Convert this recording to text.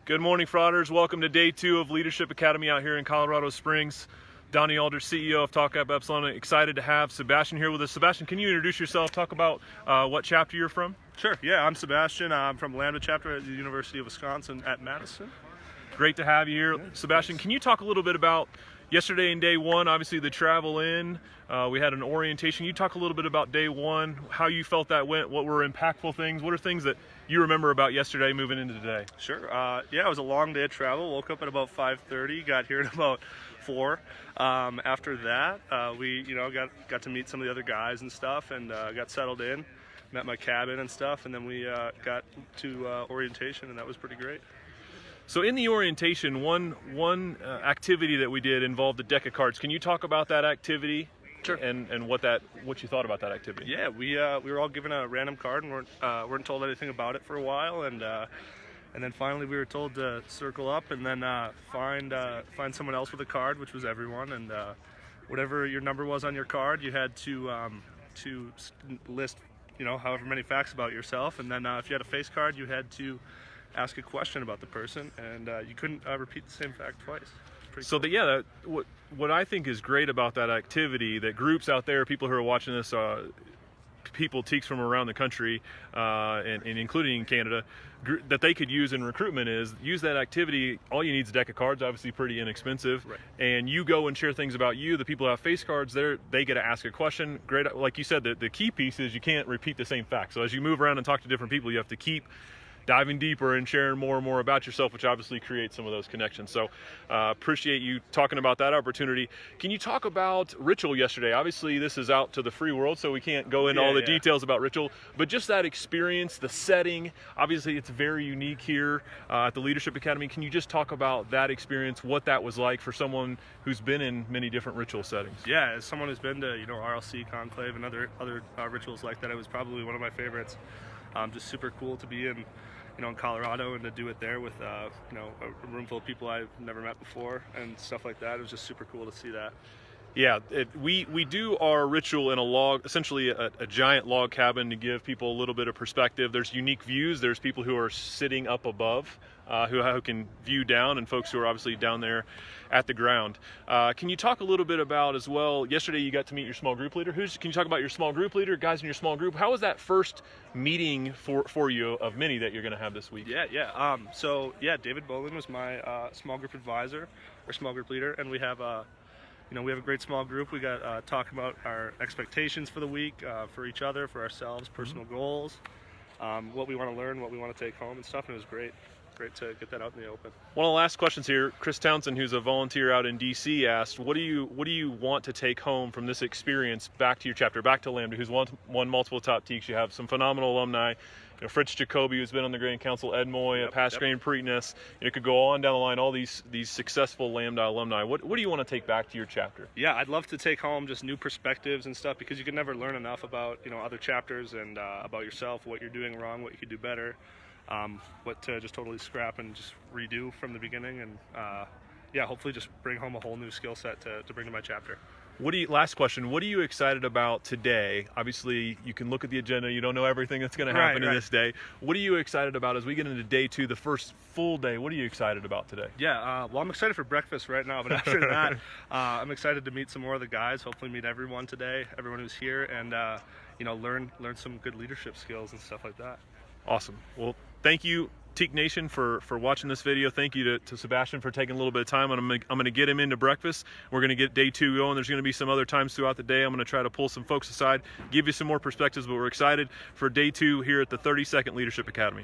Good morning, frauders. Welcome to day 2 of Leadership Academy out here in Colorado Springs. Donnie Alders, CEO of Talk Up Epsilon. Excited to have Sebastian here with us. Sebastian, can you introduce yourself? Talk about what chapter you're from. Sure. Yeah, I'm Sebastian. I'm from Lambda chapter at the University of Wisconsin at Madison. Great to have you here. Yeah, Sebastian, thanks. Can you talk a little bit about yesterday and day 1, obviously the travel in, we had an orientation. You talk a little bit about day 1, how you felt that went, what were impactful things, what are things that you remember about yesterday moving into today? Sure. Yeah, it was a long day of travel. Woke up at about 5:30, got here at about 4. After that, we got to meet some of the other guys and stuff, and got settled in, met my cabin and stuff, and then we got to orientation, and that was pretty great. So in the orientation, one activity that we did involved a deck of cards. Can you talk about that activity? Sure. And what you thought about that activity? Yeah, we were all given a random card and weren't told anything about it for a while, and then finally we were told to circle up and then find someone else with a card, which was everyone, and whatever your number was on your card, you had to list however many facts about yourself, and then if you had a face card, you had to ask a question about the person, and you couldn't repeat the same fact twice. So cool. What I think is great about that activity, that groups out there, people who are watching this, teaks from around the country, and including in Canada, that they could use in recruitment is use that activity. All you need is a deck of cards, obviously pretty inexpensive, right. And you go and share things about you. The people who have face cards, they get to ask a question. Great, like you said, the key piece is you can't repeat the same facts. So as you move around and talk to different people, you have to keep diving deeper and sharing more and more about yourself, which obviously creates some of those connections. So appreciate you talking about that opportunity. Can you talk about ritual yesterday? Obviously this is out to the free world, so we can't go into all the details about ritual, but just that experience, the setting, obviously it's very unique here at the Leadership Academy. Can you just talk about that experience, what that was like for someone who's been in many different ritual settings? Yeah, as someone who's been to RLC, Conclave, and other rituals like that, it was probably one of my favorites. Just super cool to be in Colorado and to do it there with a room full of people I've never met before and stuff like that. It was just super cool to see that. Yeah, we do our ritual in a log, essentially a giant log cabin, to give people a little bit of perspective. There's unique views. There's people who are sitting up above, who can view down, and folks who are obviously down there at the ground. Can you talk a little bit about as well, yesterday you got to meet your small group leader. Can you talk about your small group leader, guys in your small group? How was that first meeting for you of many that you're going to have this week? Yeah. So David Bowling was my small group advisor or small group leader, and we have we have a great small group. We got talking about our expectations for the week, for each other, for ourselves, personal goals, what we want to learn, what we want to take home and stuff, and it was great to get that out in the open. One of the last questions here, Chris Townsend, who's a volunteer out in DC, asked, what do you want to take home from this experience back to your chapter, back to Lambda, who's won multiple top teaks? You have some phenomenal alumni, Fritz Jacoby, who's been on the Grand Council, Ed Moy, past Grand Preakness. It could go on down the line, all these successful Lambda alumni. What do you want to take back to your chapter? Yeah, I'd love to take home just new perspectives and stuff, because you can never learn enough about other chapters and about yourself, what you're doing wrong, what you could do better, what to just totally scrap and just redo from the beginning, and hopefully just bring home a whole new skill set to bring to my chapter. Last question, what are you excited about today? Obviously, you can look at the agenda, you don't know everything that's going to happen in this day. What are you excited about as we get into day 2, the first full day? What are you excited about today? Yeah, well, I'm excited for breakfast right now, but after that, I'm excited to meet some more of the guys, hopefully meet everyone today, everyone who's here, and learn some good leadership skills and stuff like that. Awesome. Well, thank you, Teak Nation, for watching this video. Thank you to Sebastian for taking a little bit of time. I'm going to get him into breakfast. We're going to get day 2 going. There's going to be some other times throughout the day. I'm going to try to pull some folks aside, give you some more perspectives, but we're excited for day 2 here at the 32nd Leadership Academy.